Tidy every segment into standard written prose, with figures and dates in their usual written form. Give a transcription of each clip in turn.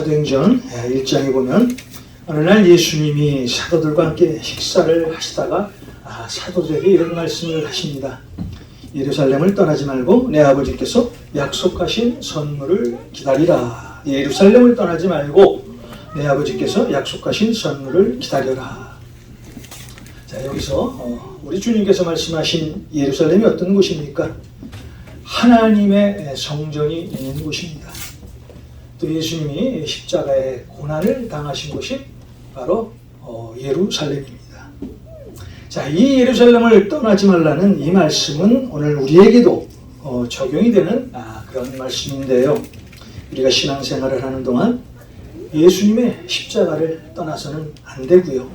사도행전 1장에 보면 어느 날 예수님이 사도들과 함께 식사를 하시다가 사도들에게 이런 말씀을 하십니다. 예루살렘을 떠나지 말고 내 아버지께서 약속하신 선물을 기다리라. 예루살렘을 떠나지 말고 내 아버지께서 약속하신 선물을 기다려라. 자, 여기서 우리 주님께서 말씀하신 예루살렘이 어떤 곳입니까? 하나님의 성전이 있는 곳입니다. 또 예수님이 십자가의 고난을 당하신 곳이 바로 예루살렘입니다. 자, 이 예루살렘을 떠나지 말라는 이 말씀은 오늘 우리에게도 적용이 되는 그런 말씀인데요. 우리가 신앙생활을 하는 동안 예수님의 십자가를 떠나서는 안 되고요.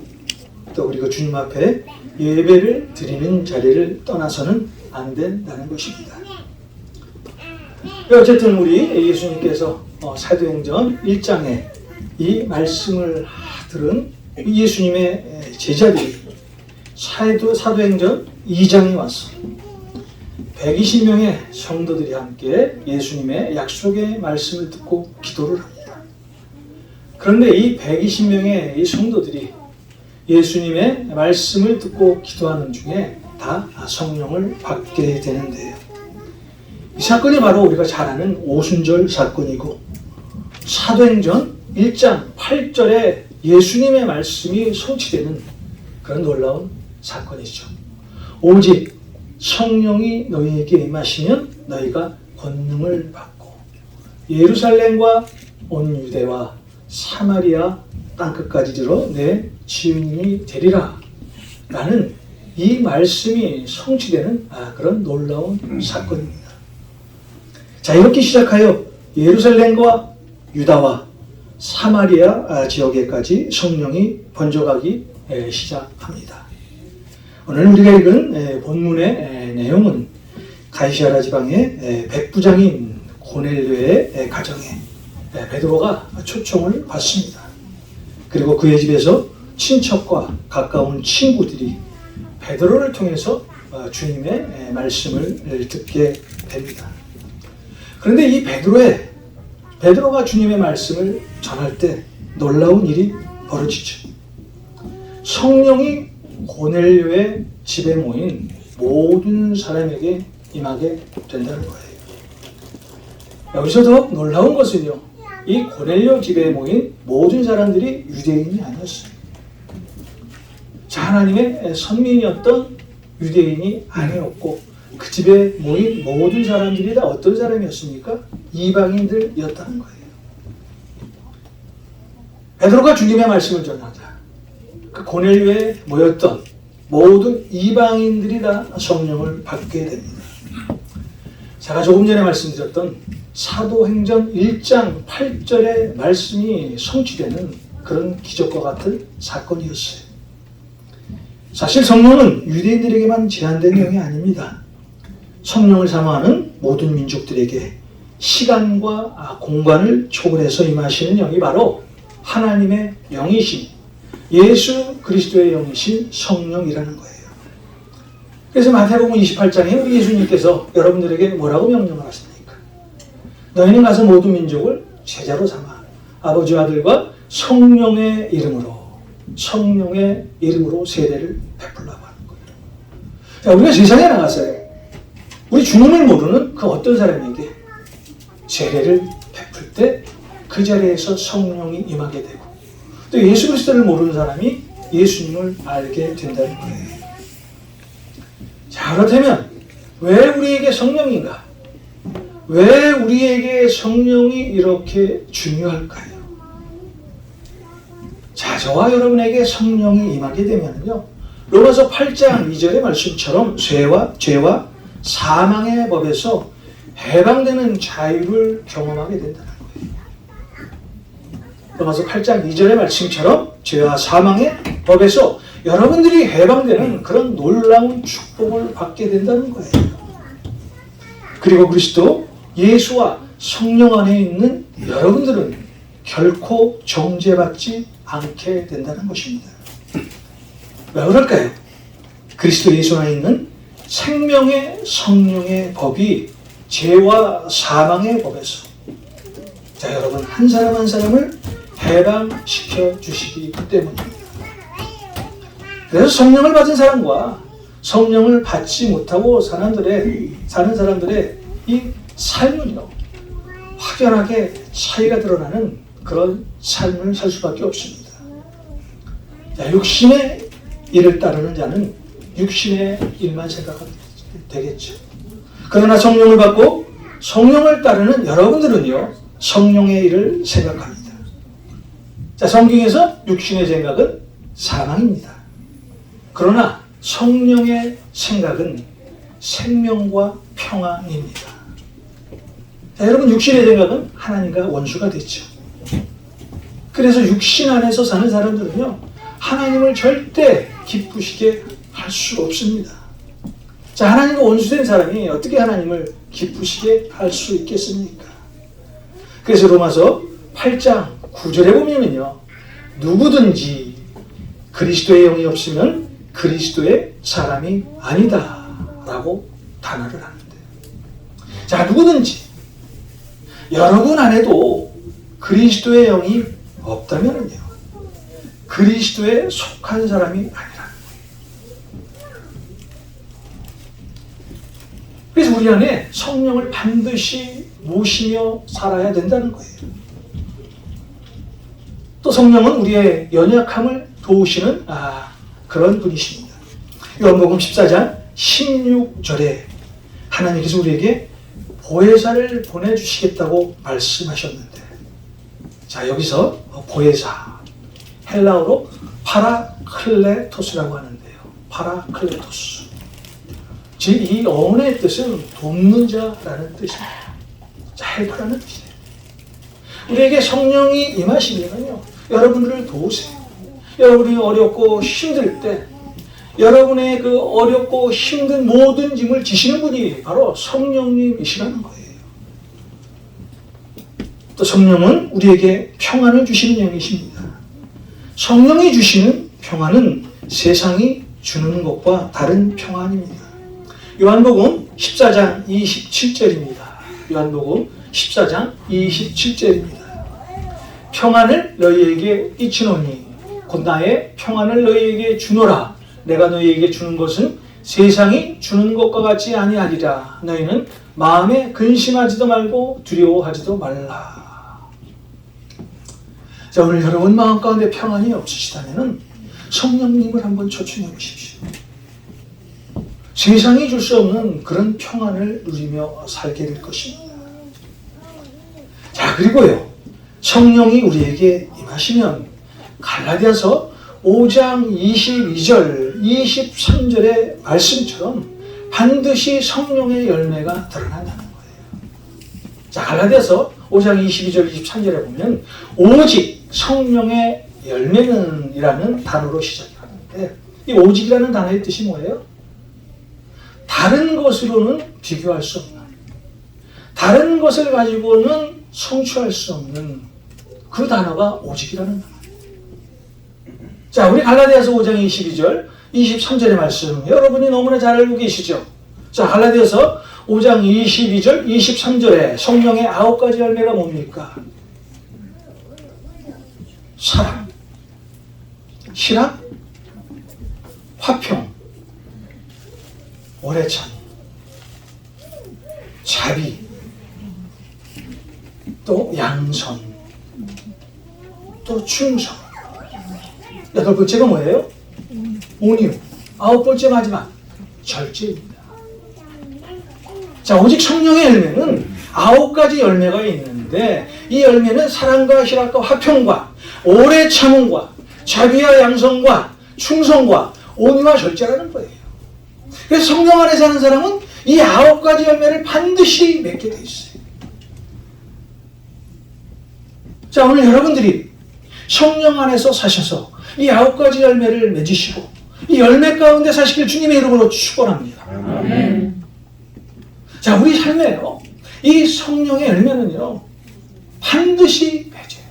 또 그리고 주님 앞에 예배를 드리는 자리를 떠나서는 안 된다는 것입니다. 어쨌든 우리 예수님께서 사도행전 1장에 이 말씀을 들은 예수님의 제자들이 사도행전 2장에 와서 120명의 성도들이 함께 예수님의 약속의 말씀을 듣고 기도를 합니다. 그런데 이 120명의 이 성도들이 예수님의 말씀을 듣고 기도하는 중에 다 성령을 받게 되는데요. 이 사건이 바로 우리가 잘 아는 오순절 사건이고 사도행전 1장 8절에 예수님의 말씀이 성취되는 그런 놀라운 사건이죠. 오직 성령이 너희에게 임하시면 너희가 권능을 받고 예루살렘과 온 유대와 사마리아 땅끝까지 들어 내 증인이 되리라 라는 이 말씀이 성취되는 그런 놀라운 사건입니다. 자, 이렇게 시작하여 예루살렘과 유다와 사마리아 지역에까지 성령이 번져가기 시작합니다. 오늘 우리가 읽은 본문의 내용은 가이사랴 지방의 백부장인 고넬료의 가정에 베드로가 초청을 받습니다. 그리고 그의 집에서 친척과 가까운 친구들이 베드로를 통해서 주님의 말씀을 듣게 됩니다. 그런데 이 베드로가 주님의 말씀을 전할 때 놀라운 일이 벌어지죠. 성령이 고넬료의 집에 모인 모든 사람에게 임하게 된다는 거예요. 여기서도 놀라운 것은요, 이 고넬료 집에 모인 모든 사람들이 유대인이 아니었어요. 자, 하나님의 선민이었던 유대인이 아니었고 그 집에 모인 모든 사람들이 다 어떤 사람이었습니까? 이방인들이었다는 거예요. 베드로가 주님의 말씀을 전하자 그 고넬료에 모였던 모든 이방인들이 다 성령을 받게 됩니다. 제가 조금 전에 말씀드렸던 사도행전 1장 8절의 말씀이 성취되는 그런 기적과 같은 사건이었어요. 사실 성령은 유대인들에게만 제한된 영이 아닙니다. 성령을 사모하는 모든 민족들에게 시간과 공간을 초월해서 임하시는 영이 바로 하나님의 영이신 예수 그리스도의 영이신 성령이라는 거예요. 그래서 마태복음 28장에 우리 예수님께서 여러분들에게 뭐라고 명령을 하십니까? 너희는 가서 모든 민족을 제자로 삼아 아버지와 아들과 성령의 이름으로 세례를 베풀라고 하는 거예요. 자, 우리가 세상에 나가서요, 우리 주님을 모르는 그 어떤 사람에게 세례를 베풀 때 그 자리에서 성령이 임하게 되고 또 예수 그리스도를 모르는 사람이 예수님을 알게 된다는 거예요. 자, 그렇다면 왜 우리에게 성령인가? 왜 우리에게 성령이 이렇게 중요할까요? 자, 저와 여러분에게 성령이 임하게 되면요, 로마서 8장 2절의 말씀처럼 죄와 사망의 법에서 해방되는 자유를 경험하게 된다는 거예요. 로마서 8장 2절의 말씀처럼 죄와 사망의 법에서 여러분들이 해방되는 그런 놀라운 축복을 받게 된다는 거예요. 그리고 그리스도 예수와 성령 안에 있는 여러분들은 결코 정죄받지 않게 된다는 것입니다. 왜 그럴까요? 그리스도 예수 안에 있는 생명의 성령의 법이 죄와 사망의 법에서 자, 여러분, 한 사람 한 사람을 해방시켜 주시기 때문입니다. 그래서 성령을 받은 사람과 성령을 받지 못하고 사는 사람들의 이 삶은요, 확연하게 차이가 드러나는 그런 삶을 살 수밖에 없습니다. 자, 육신의 일을 따르는 자는 육신의 일만 생각하면 되겠죠. 그러나 성령을 받고 성령을 따르는 여러분들은요, 성령의 일을 생각합니다. 자, 성경에서 육신의 생각은 사망입니다. 그러나 성령의 생각은 생명과 평안입니다. 자, 여러분, 육신의 생각은 하나님과 원수가 됐죠. 그래서 육신 안에서 사는 사람들은요, 하나님을 절대 기쁘시게 할 수 없습니다. 자, 하나님과 원수된 사람이 어떻게 하나님을 기쁘시게 할 수 있겠습니까? 그래서 로마서 8장 9절에 보면은요, 누구든지 그리스도의 영이 없으면 그리스도의 사람이 아니다 라고 단어를 하는데, 자, 누구든지 여러분 안에도 그리스도의 영이 없다면은요, 그리스도에 속한 사람이 아니라는 거예요. 그래서 우리 안에 성령을 반드시 모시며 살아야 된다는 거예요. 또 성령은 우리의 연약함을 도우시는 그런 분이십니다. 요한복음 14장 16절에 하나님께서 우리에게 보혜사를 보내주시겠다고 말씀하셨는데, 자, 여기서 보혜사, 헬라어로 파라클레토스라고 하는데요. 파라클레토스. 즉, 이 어원의 뜻은 돕는 자라는 뜻입니다. 자, 헬퍼라는 뜻이에요. 우리에게 성령이 임하시면요, 여러분들을 도우세요. 여러분이 어렵고 힘들 때 여러분의 그 어렵고 힘든 모든 짐을 지시는 분이 바로 성령님이시라는 거예요. 또 성령은 우리에게 평안을 주시는 영이십니다. 성령이 주시는 평안은 세상이 주는 것과 다른 평안입니다. 요한복음 14장 27절입니다. 요한복음 14장 27절입니다. 평안을 너희에게 끼치노니 곧 나의 평안을 너희에게 주노라. 내가 너희에게 주는 것은 세상이 주는 것과 같지 아니하리라. 너희는 마음에 근심하지도 말고 두려워하지도 말라. 자, 오늘 여러분 마음 가운데 평안이 없으시다면 성령님을 한번 초청해 보십시오. 세상이 줄 수 없는 그런 평안을 누리며 살게 될 것입니다. 자, 그리고요, 성령이 우리에게 임하시면 갈라디아서 5장 22절, 23절의 말씀처럼 반드시 성령의 열매가 드러난다는 거예요. 자, 갈라디아서 5장 22절, 23절에 보면 오직 성령의 열매는 이라는 단어로 시작이 하는데, 이 오직이라는 단어의 뜻이 뭐예요? 다른 것으로는 비교할 수 없는, 다른 것을 가지고는 성취할 수 없는 그 단어가 오직이라는 단어예요. 자, 우리 갈라디아서 5장 22절, 23절의 말씀 여러분이 너무나 잘 알고 계시죠? 자, 갈라디아서 5장 22절, 23절에 성령의 9가지 열매가 뭡니까? 사랑, 희락, 화평, 오래 참, 자비, 또 양선, 또 충성. 8번째가 뭐예요? 온유. 9번째 마지막 절제입니다. 자, 오직 성령의 열매는 9가지 열매가 있는데, 이 열매는 사랑과 희락과 화평과 오래 참음과 자비와 양선과 충성과 온유와 절제라는 거예요. 그래서 성령 안에 사는 사람은 이 9가지 열매를 반드시 맺게 돼 있어요. 자, 오늘 여러분들이 성령 안에서 사셔서 이 9가지 열매를 맺으시고 이 열매 가운데 사시길 주님의 이름으로 축원합니다. 아멘. 자, 우리 삶에요, 이 성령의 열매는요, 반드시 맺어요.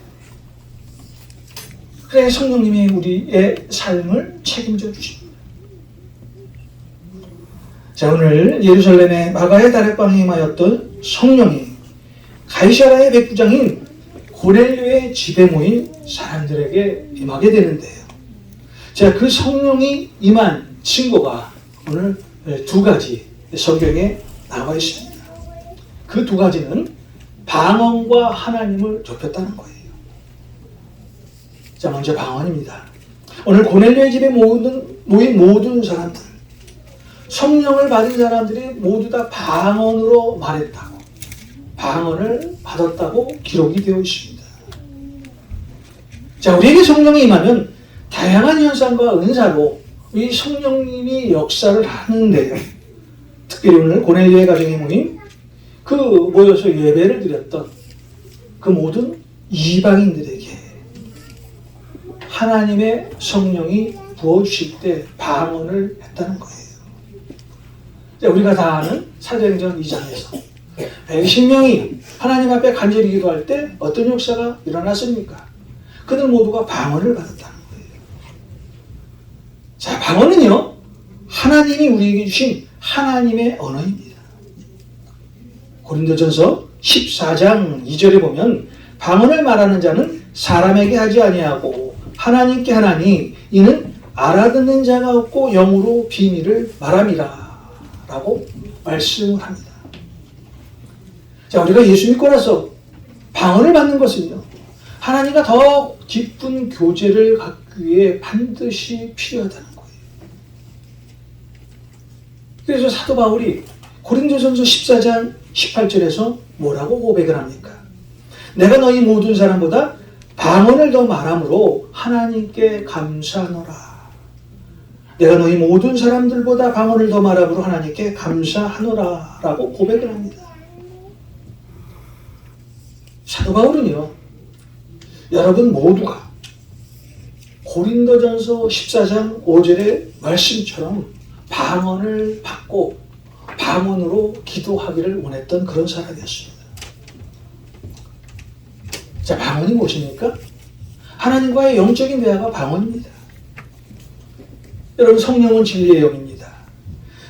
그래 성령님이 우리의 삶을 책임져 주십니다. 자, 오늘 예루살렘의 마가의 다락방에 임하였던 성령이 가이사라의 백부장인 고넬료의 집에 모인 사람들에게 임하게 되는데요. 자, 그 성령이 임한 증거가 오늘 두 가지 성경에 나와 있습니다. 그 두 가지는 방언과 하나님을 좁혔다는 거예요. 자, 먼저 방언입니다. 오늘 고넬료의 집에 모인 모든 사람들, 성령을 받은 사람들이 모두 다 방언으로 말했다고, 방언을 받았다고 기록이 되어 있습니다. 자, 우리에게 성령이 임하면 다양한 현상과 은사로 이 성령님이 역사를 하는데요. 특별히 오늘 고넬료의 가정에 모인 그 모여서 예배를 드렸던 그 모든 이방인들에게 하나님의 성령이 부어주실 때 방언을 했다는 거예요. 자, 우리가 다 아는 사도행전 2장에서 120명이 하나님 앞에 간절히 기도할 때 어떤 역사가 일어났습니까? 그들 모두가 방언을 받았다는 거예요. 자, 방언은요, 하나님이 우리에게 주신 하나님의 언어입니다. 고린도전서 14장 2절에 보면 방언을 말하는 자는 사람에게 하지 아니하고 하나님께 하나니 이는 알아듣는 자가 없고 영으로 비밀을 말함이라 라고 말씀을 합니다. 자, 우리가 예수 믿고 나서 방언을 받는 것은요, 하나님과 더 깊은 교제를 갖기 위해 반드시 필요하다는 거예요. 그래서 사도 바울이 고린도전서 14장 18절에서 뭐라고 고백을 합니까? 내가 너희 모든 사람보다 방언을 더 말함으로 하나님께 감사하노라. 내가 너희 모든 사람들보다 방언을 더 말함으로 하나님께 감사하노라 라고 고백을 합니다. 사도 바울은요, 여러분 모두가 고린도전서 14장 5절의 말씀처럼 방언을 받고 방언으로 기도하기를 원했던 그런 사람이었습니다. 자, 방언이 무엇입니까? 하나님과의 영적인 대화가 방언입니다. 여러분, 성령은 진리의 영입니다.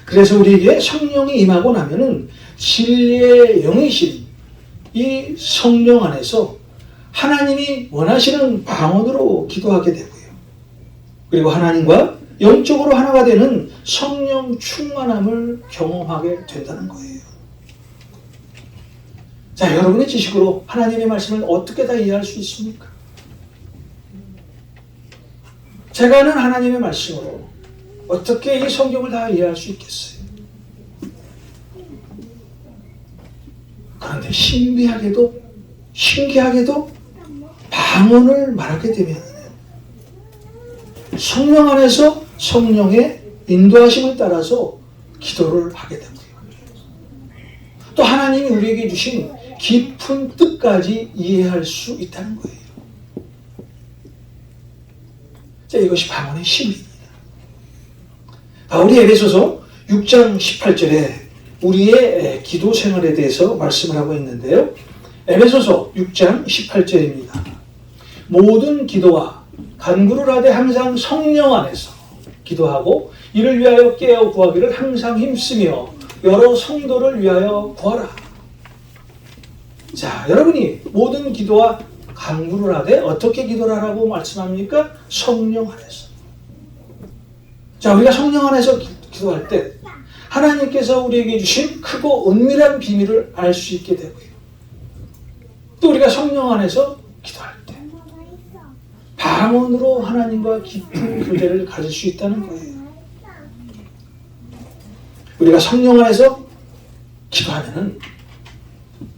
그래서 우리에게 성령이 임하고 나면은 진리의 영이신 이 성령 안에서 하나님이 원하시는 방언으로 기도하게 되고요. 그리고 하나님과 영적으로 하나가 되는 성령 충만함을 경험하게 된다는 거예요. 자, 여러분의 지식으로 하나님의 말씀을 어떻게 다 이해할 수 있습니까? 제가 아는 하나님의 말씀으로 어떻게 이 성경을 다 이해할 수 있겠어요? 그런데 신기하게도 방언을 말하게 되면 성령 안에서 성령의 인도하심을 따라서 기도를 하게 됩니다. 또 하나님이 우리에게 주신 깊은 뜻까지 이해할 수 있다는 거예요. 자, 이것이 방언의 힘입니다. 바울이 에베소서 6장 18절에 우리의 기도 생활에 대해서 말씀을 하고 있는데요. 에베소서 6장 18절입니다. 모든 기도와 간구를 하되 항상 성령 안에서 기도하고 이를 위하여 깨어 구하기를 항상 힘쓰며 여러 성도를 위하여 구하라. 자, 여러분이 모든 기도와 간구를 하되 어떻게 기도를 하라고 말씀합니까? 성령 안에서. 자, 우리가 성령 안에서 기도할 때 하나님께서 우리에게 주신 크고 은밀한 비밀을 알 수 있게 되고요. 또 우리가 성령 안에서 기도할 때 방언으로 하나님과 깊은 교제를 가질 수 있다는 거예요. 우리가 성령 안에서 기도하면은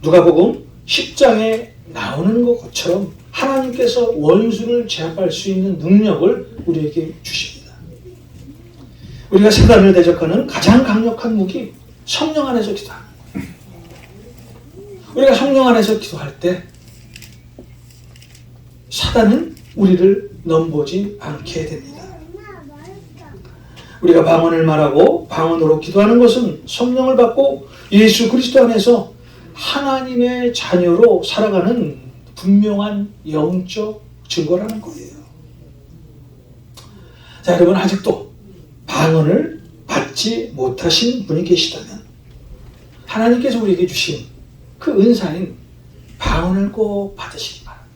누가복음 10장에 나오는 것처럼 하나님께서 원수를 제압할 수 있는 능력을 우리에게 주십니다. 우리가 사단을 대적하는 가장 강력한 무기, 성령 안에서 기도하는 거예요. 우리가 성령 안에서 기도할 때 사단은 우리를 넘보지 않게 됩니다. 우리가 방언을 말하고 방언으로 기도하는 것은 성령을 받고 예수 그리스도 안에서 하나님의 자녀로 살아가는 분명한 영적 증거라는 거예요. 자, 여러분 아직도 방언을 받지 못하신 분이 계시다면 하나님께서 우리에게 주신 그 은사인 방언을 꼭 받으시기 바랍니다.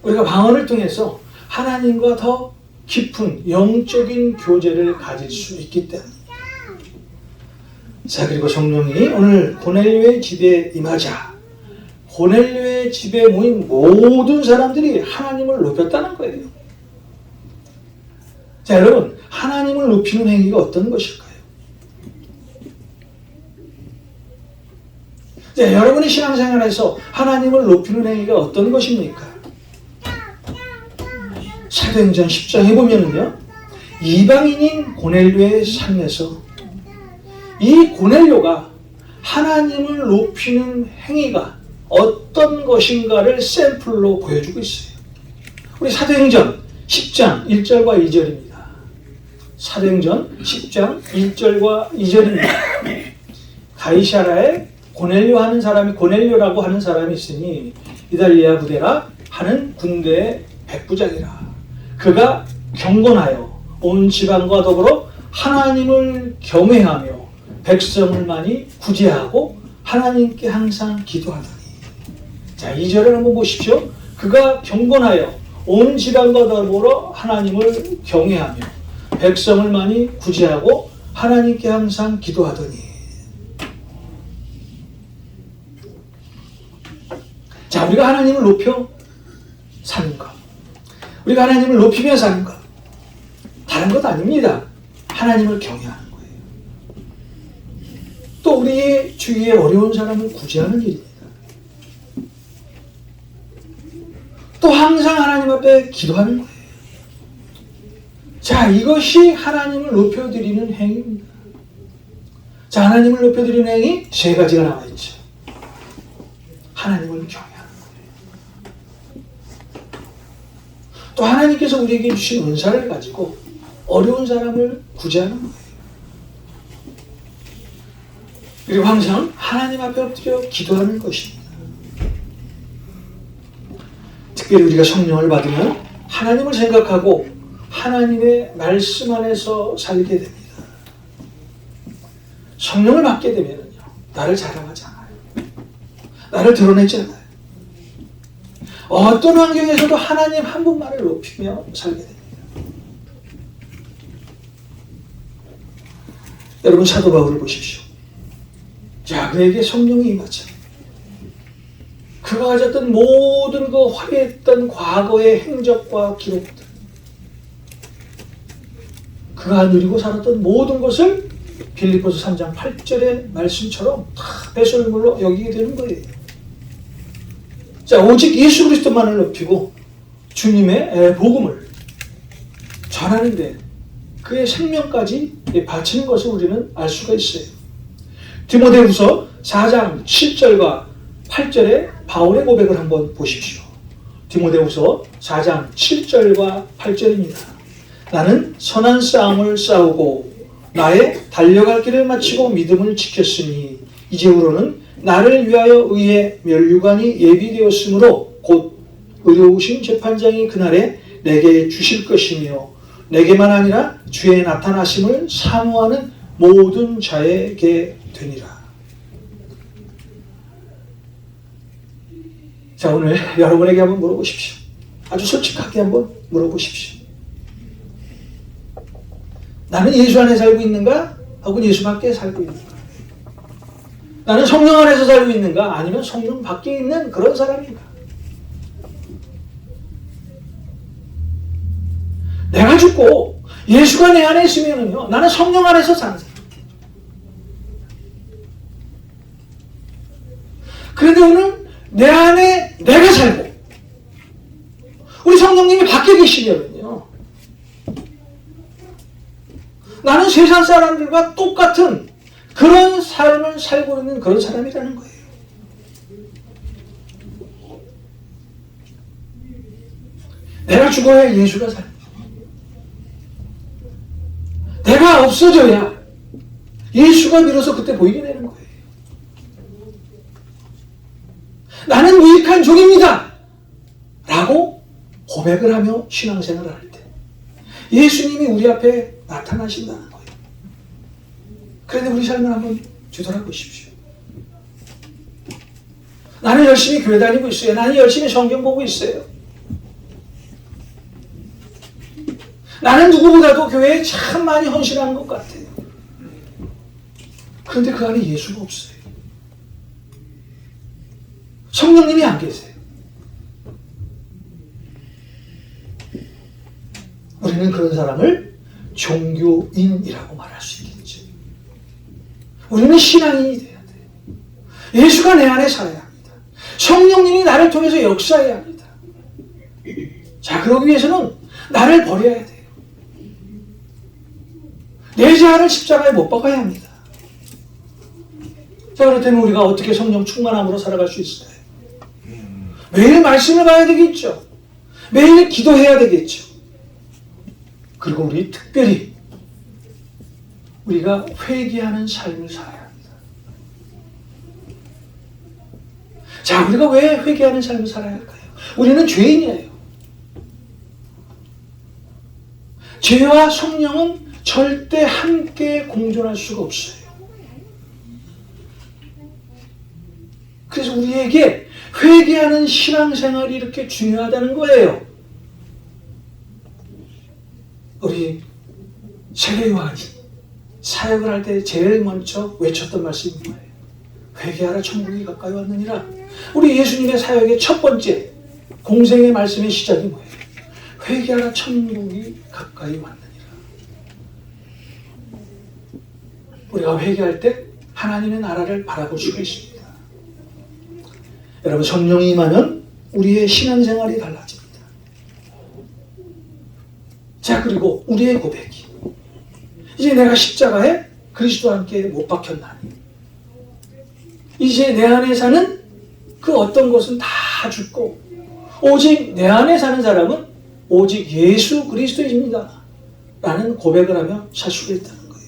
우리가 방언을 통해서 하나님과 더 깊은 영적인 교제를 가질 수 있기 때문입니다. 자, 그리고 성령이 오늘 고넬료의 집에 임하자 고넬료의 집에 모인 모든 사람들이 하나님을 높였다는 거예요. 자, 여러분, 하나님을 높이는 행위가 어떤 것일까요? 자, 여러분의 신앙생활에서 하나님을 높이는 행위가 어떤 것입니까? 사도행전 10장에 보면은요, 이방인인 고넬료의 삶에서 이 고넬료가 하나님을 높이는 행위가 어떤 것인가를 샘플로 보여주고 있어요. 우리 사도행전 10장 1절과 2절입니다. 사도행전 10장 1절과 2절입니다. 가이사라에 고넬료라고 하는 사람이 있으니 이달리아 부대라 하는 군대의 백부장이라. 그가 경건하여 온 지방과 더불어 하나님을 경외하며 백성을 많이 구제하고 하나님께 항상 기도하더니. 자, 2절을 한번 보십시오. 그가 경건하여 온 지방과 더불어 하나님을 경외하며 백성을 많이 구제하고 하나님께 항상 기도하더니. 자, 우리가 하나님을 높여 사는 것, 우리가 하나님을 높이며 사는 것, 다른 것 아닙니다. 하나님을 경외하는 거예요. 또 우리의 주위에 어려운 사람을 구제하는 일입니다. 또 항상 하나님 앞에 기도하는 거예요. 자, 이것이 하나님을 높여드리는 행위입니다. 자, 하나님을 높여드리는 행위 세 가지가 나와 있죠. 하나님을 경외하는 거예요. 또 하나님께서 우리에게 주신 은사를 가지고 어려운 사람을 구제하는 거예요. 그리고 항상 하나님 앞에 엎드려 기도하는 것입니다. 특별히 우리가 성령을 받으면 하나님을 생각하고 하나님의 말씀 안에서 살게 됩니다. 성령을 받게 되면요, 나를 자랑하지 않아요. 나를 드러내지 않아요. 어떤 환경에서도 하나님 한 분만을 높이며 살게 됩니다. 여러분, 사도 바울을 보십시오. 자, 그에게 성령이 임하자. 그가 가졌던 모든 그 화려했던 과거의 행적과 기록들, 그가 누리고 살았던 모든 것을 빌립보서 3장 8절의 말씀처럼 다 배설물로 여기게 되는 거예요. 자, 오직 예수 그리스도만을 높이고 주님의 복음을 전하는데 그의 생명까지 바치는 것을 우리는 알 수가 있어요. 디모데후서 4장 7절과 8절의 바울의 고백을 한번 보십시오. 디모데후서 4장 7절과 8절입니다. 나는 선한 싸움을 싸우고 나의 달려갈 길을 마치고 믿음을 지켰으니 이제후로는 나를 위하여 의의 면류관이 예비되었으므로 곧 의로우신 재판장이 그날에 내게 주실 것이며 내게만 아니라 주의 나타나심을 사모하는 모든 자에게 되니라. 자, 오늘 여러분에게 한번 물어보십시오. 아주 솔직하게 한번 물어보십시오. 나는 예수 안에 살고 있는가? 혹은 예수 밖에 살고 있는가? 나는 성령 안에서 살고 있는가? 아니면 성령 밖에 있는 그런 사람인가? 내가 죽고 예수가 내 안에 있으면요, 나는 성령 안에서 사는 사람. 그런데 오늘 내 안에 내가 살고 우리 성령님이 밖에 계시면요, 나는 세상 사람들과 똑같은 그런 삶을 살고 있는 그런 사람이라는 거예요. 내가 죽어야 예수가 살고, 내가 없어져야 예수가 비로소 그때 보이게 되는 거예요. 나는 유익한 종입니다 라고 고백을 하며 신앙생활을 할 때 예수님이 우리 앞에 나타나신다는 거예요. 그런데 우리 삶을 한번 되돌아보십시오. 나는 열심히 교회 다니고 있어요. 나는 열심히 성경 보고 있어요. 나는 누구보다도 교회에 참 많이 헌신하는 것 같아요. 그런데 그 안에 예수가 없어요. 성령님이 안 계세요. 우리는 그런 사람을 종교인이라고 말할 수 있겠죠. 우리는 신앙인이 돼야 돼요. 예수가 내 안에 살아야 합니다. 성령님이 나를 통해서 역사해야 합니다. 자, 그러기 위해서는 나를 버려야 돼요. 내 자아를 십자가에 못 박아야 합니다. 자, 그렇다면 우리가 어떻게 성령 충만함으로 살아갈 수 있을까요? 매일 말씀을 봐야 되겠죠. 매일 기도해야 되겠죠. 그리고 우리 특별히 우리가 회개하는 삶을 살아야 합니다. 자, 우리가 왜 회개하는 삶을 살아야 할까요? 우리는 죄인이에요. 죄와 성령은 절대 함께 공존할 수가 없어요. 그래서 우리에게 회개하는 신앙생활이 이렇게 중요하다는 거예요. 우리 세례 요한이 사역을 할 때 제일 먼저 외쳤던 말씀이 뭐예요? 회개하라 천국이 가까이 왔느니라. 우리 예수님의 사역의 첫 번째 공생의 말씀의 시작이 뭐예요? 회개하라 천국이 가까이 왔느니라. 우리가 회개할 때 하나님의 나라를 바라볼 수가 있습니다. 여러분, 성령이 임하면 우리의 신앙생활이 달라집니다. 자, 그리고 우리의 고백이 이제 내가 십자가에 그리스도와 함께 못 박혔나니 이제 내 안에 사는 그 어떤 것은 다 죽고 오직 내 안에 사는 사람은 오직 예수 그리스도입니다 라는 고백을 하며 살 수가 있다는 거예요.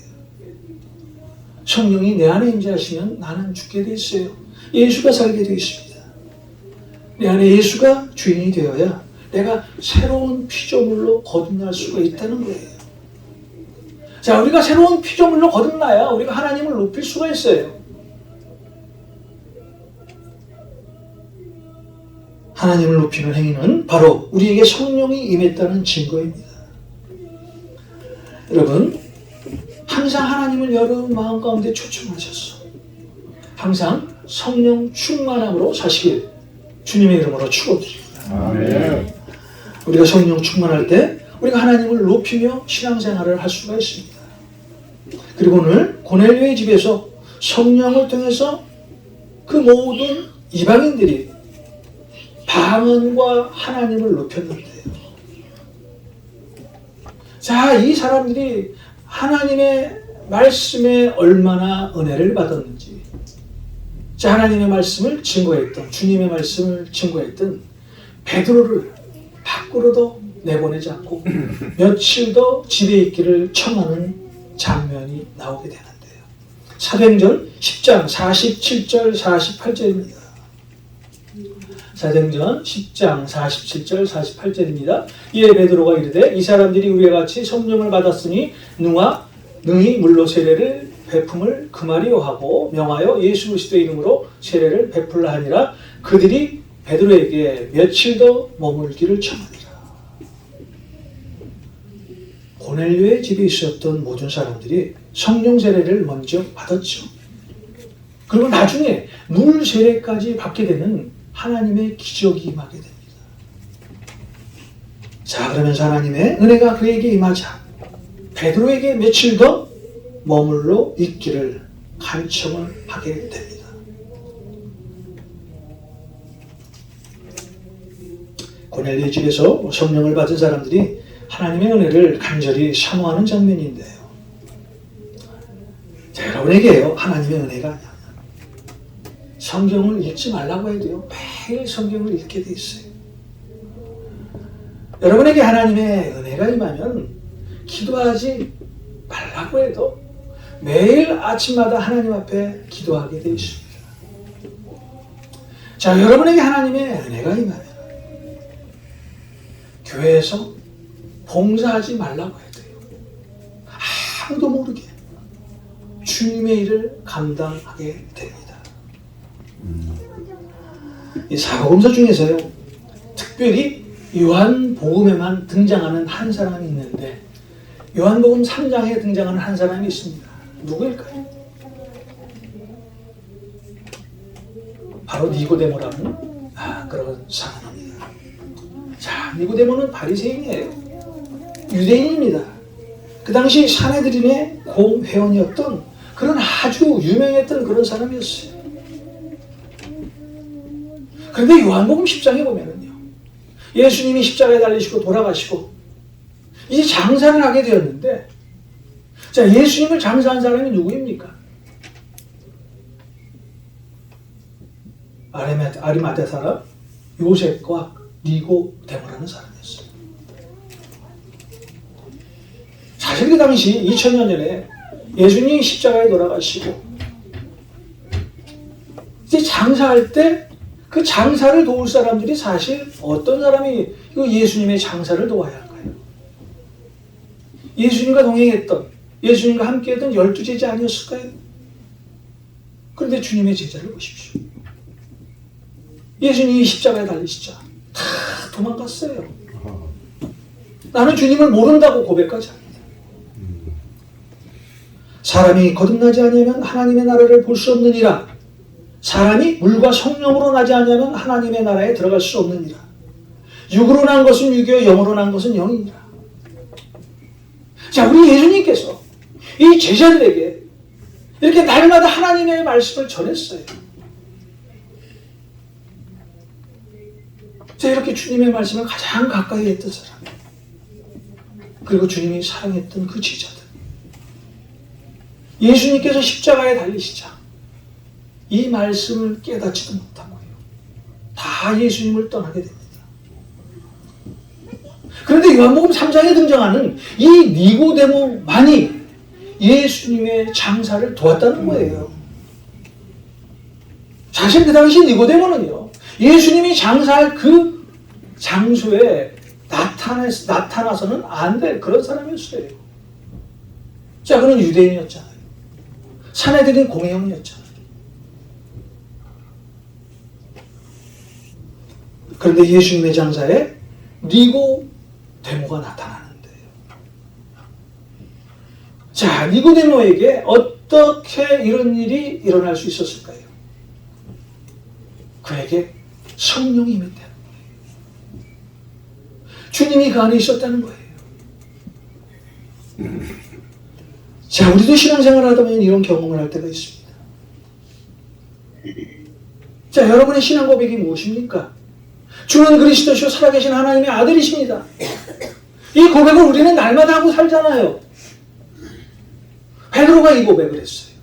성령이 내 안에 임재하시면 나는 죽게 돼 있어요. 예수가 살게 돼 있습니다. 내 안에 예수가 주인이 되어야 내가 새로운 피조물로 거듭날 수가 있다는 거예요. 자, 우리가 새로운 피조물로 거듭나야 우리가 하나님을 높일 수가 있어요. 하나님을 높이는 행위는 바로 우리에게 성령이 임했다는 증거입니다. 여러분, 항상 하나님을 여러분 마음 가운데 초청하셔서 항상 성령 충만함으로 사시길 주님의 이름으로 축원드립니다. 아멘. 우리가 성령 충만할 때 우리가 하나님을 높이며 신앙생활을 할 수가 있습니다. 그리고 오늘 고넬료의 집에서 성령을 통해서 그 모든 이방인들이 방언과 하나님을 높였는데요. 자, 이 사람들이 하나님의 말씀에 얼마나 은혜를 받았는지, 자, 하나님의 말씀을 증거했던, 주님의 말씀을 증거했던 베드로를 밖으로도 내보내지 않고 며칠 더 집에 있기를 청하는 장면이 나오게 되는데요. 사도행전 10장 47절 48절입니다. 사도행전 10장 47절 48절입니다. 이에 베드로가 이르되 이 사람들이 우리와 같이 성령을 받았으니 능히 물로 세례를 베품을 금하리요 하고 명하여 예수 그리스도의 이름으로 세례를 베풀라 하니라. 그들이 베드로에게 며칠 더 머물기를 청하니라. 고넬료의 집에 있었던 모든 사람들이 성령 세례를 먼저 받았죠. 그리고 나중에 물 세례까지 받게 되는 하나님의 기적이 임하게 됩니다. 자, 그러면서 하나님의 은혜가 그에게 임하자 베드로에게 며칠 더 머물러 있기를 간청을 하게 됩니다. 고넬료의 집에서 성령을 받은 사람들이 하나님의 은혜를 간절히 사모하는 장면인데요. 자, 여러분에게요, 하나님의 은혜가 아니야. 성경을 읽지 말라고 해도요, 매일 성경을 읽게 돼 있어요. 여러분에게 하나님의 은혜가 임하면 기도하지 말라고 해도 매일 아침마다 하나님 앞에 기도하게 돼 있습니다. 자, 여러분에게 하나님의 은혜가 임하면 교회에서 봉사하지 말라고 해도요, 아무도 모르게 주님의 일을 감당하게 됩니다. 이 사복음서 중에서요, 특별히 요한복음에만 등장하는 한 사람이 있는데 요한복음 3장에 등장하는 한 사람이 있습니다. 누구일까요? 바로 니고데모라는 그런 사람입니다. 자, 니고데모는 바리새인이에요. 유대인입니다. 그 당시 사내들인의 공회원이었던 그런 아주 유명했던 그런 사람이었어요. 그런데 요한복음 10장에 보면은요, 예수님이 십자가에 달리시고 돌아가시고 이제 장사를 하게 되었는데, 자, 예수님을 장사한 사람이 누구입니까? 아리마대 사람 요셉과 니고데모라는 사람이었어요. 사실 그 당시 2000년 전에 예수님이 십자가에 돌아가시고 이제 장사할 때 그 장사를 도울 사람들이 사실 어떤 사람이 예수님의 장사를 도와야 할까요? 예수님과 동행했던, 예수님과 함께했던 12제자 아니었을까요? 그런데 주님의 제자를 보십시오. 예수님이 십자가에 달리시자 다 도망갔어요. 나는 주님을 모른다고 고백까지 합니다. 사람이 거듭나지 아니하면 하나님의 나라를 볼 수 없느니라. 사람이 물과 성령으로 나지 아니하면 하나님의 나라에 들어갈 수 없느니라. 육으로 난 것은 육이요 영으로 난 것은 영이니라. 자, 우리 예수님께서 이 제자들에게 이렇게 날마다 하나님의 말씀을 전했어요. 자, 이렇게 주님의 말씀을 가장 가까이 했던 사람, 그리고 주님이 사랑했던 그 제자들, 예수님께서 십자가에 달리시자 이 말씀을 깨닫지도 못하고요, 다 예수님을 떠나게 됩니다. 그런데 요한복음 3장에 등장하는 이 니고데모만이 예수님의 장사를 도왔다는 거예요. 사실 그 당시 니고데모는요, 예수님이 장사할 그 장소에 나타나서는 안 될 그런 사람이었어요. 자, 그는 유대인이었잖아요. 사내들인 공회원이었잖아요. 그런데 예수님의 장사에 니고데모가 나타나는데요. 자, 니고데모에게 어떻게 이런 일이 일어날 수 있었을까요? 그에게 성령이 임했다는 거예요. 주님이 그 안에 있었다는 거예요. 자, 우리도 신앙생활을 하다 보면 이런 경험을 할 때가 있습니다. 자, 여러분의 신앙 고백이 무엇입니까? 주는 그리스도시요 살아계신 하나님의 아들이십니다. 이 고백을 우리는 날마다 하고 살잖아요. 베드로가 이 고백을 했어요.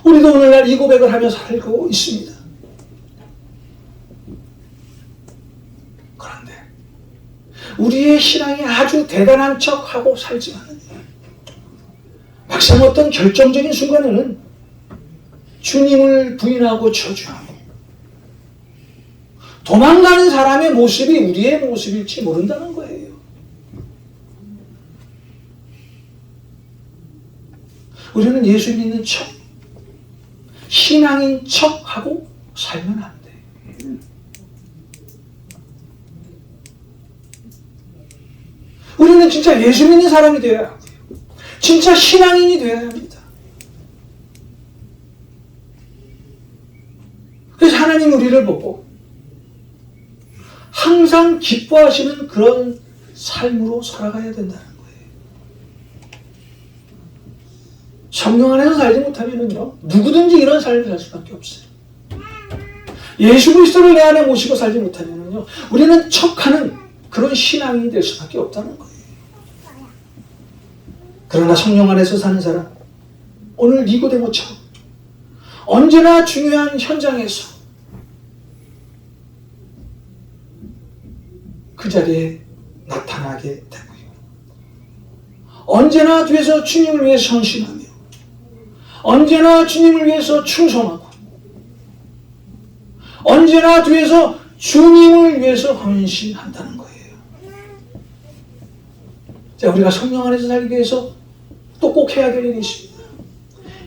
우리도 오늘날 이 고백을 하며 살고 있습니다. 그런데 우리의 신앙이 아주 대단한 척하고 살지만 막상 어떤 결정적인 순간에는 주님을 부인하고 저주하고 도망가는 사람의 모습이 우리의 모습일지 모른다는 거예요. 우리는 예수 믿는 척, 신앙인 척하고 살면 안 돼요. 우리는 진짜 예수 믿는 사람이 되어야 하고요, 진짜 신앙인이 되어야 합니다. 그래서 하나님 우리를 보고 항상 기뻐하시는 그런 삶으로 살아가야 된다는 거예요. 성령 안에서 살지 못하면요, 누구든지 이런 삶을 살 수밖에 없어요. 예수 그리스도를 내 안에 모시고 살지 못하면요, 우리는 척하는 그런 신앙인이 될 수밖에 없다는 거예요. 그러나 성령 안에서 사는 사람, 오늘 니고데모처럼 언제나 중요한 현장에서 그 자리에 나타나게 되고요, 언제나 뒤에서 주님을 위해 헌신하며 언제나 주님을 위해서 충성하고 언제나 뒤에서 주님을 위해서 헌신한다는 거예요. 자, 우리가 성령 안에서 살기 위해서 또 꼭 해야 될 일이 있습니다.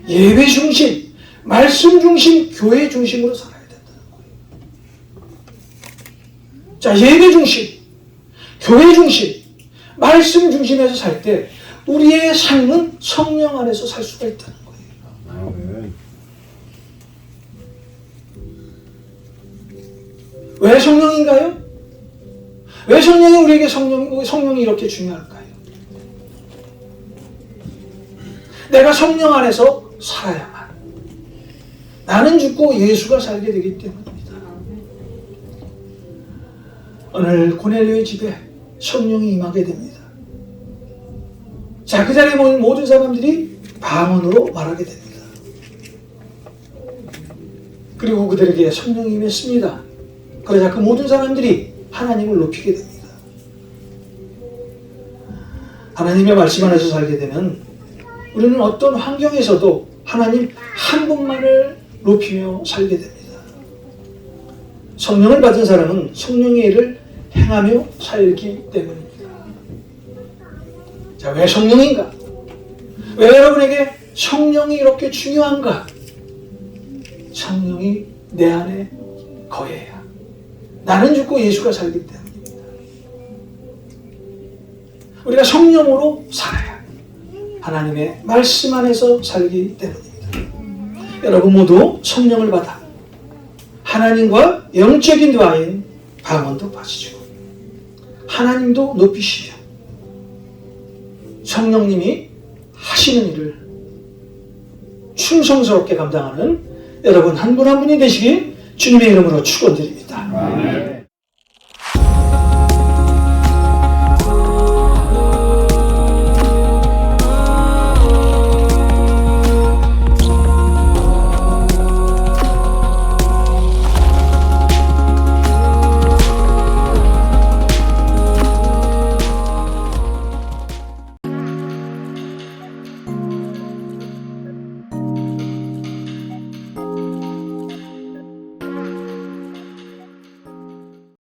예배 중심, 말씀 중심, 교회 중심으로 살아야 된다는 거예요. 자, 예배 중심, 교회 중심, 말씀 중심에서 살 때 우리의 삶은 성령 안에서 살 수가 있다는 거예요. 아멘. 왜 성령인가요? 왜 성령이 우리에게 성령이 이렇게 중요할까요? 내가 성령 안에서 살아야만 나는 죽고 예수가 살게 되기 때문입니다. 오늘 고넬료의 집에 성령이 임하게 됩니다. 자, 그 자리에 모인 모든 사람들이 방언으로 말하게 됩니다. 그리고 그들에게 성령이 임했습니다. 그러자 그 모든 사람들이 하나님을 높이게 됩니다. 하나님의 말씀 안에서 살게 되면 우리는 어떤 환경에서도 하나님 한 분만을 높이며 살게 됩니다. 성령을 받은 사람은 성령의 일을 행하며 살기 때문입니다. 자, 왜 성령인가? 왜 여러분에게 성령이 이렇게 중요한가? 성령이 내 안에 거해야 나는 죽고 예수가 살기 때문입니다. 우리가 성령으로 살아야 하나님의 말씀 안에서 살기 때문입니다. 여러분 모두 성령을 받아 하나님과 영적인 대화인 방언도 받으시고 하나님도 높이시며 성령님이 하시는 일을 충성스럽게 감당하는 여러분 한 분 한 분이 되시길 주님의 이름으로 축원드립니다.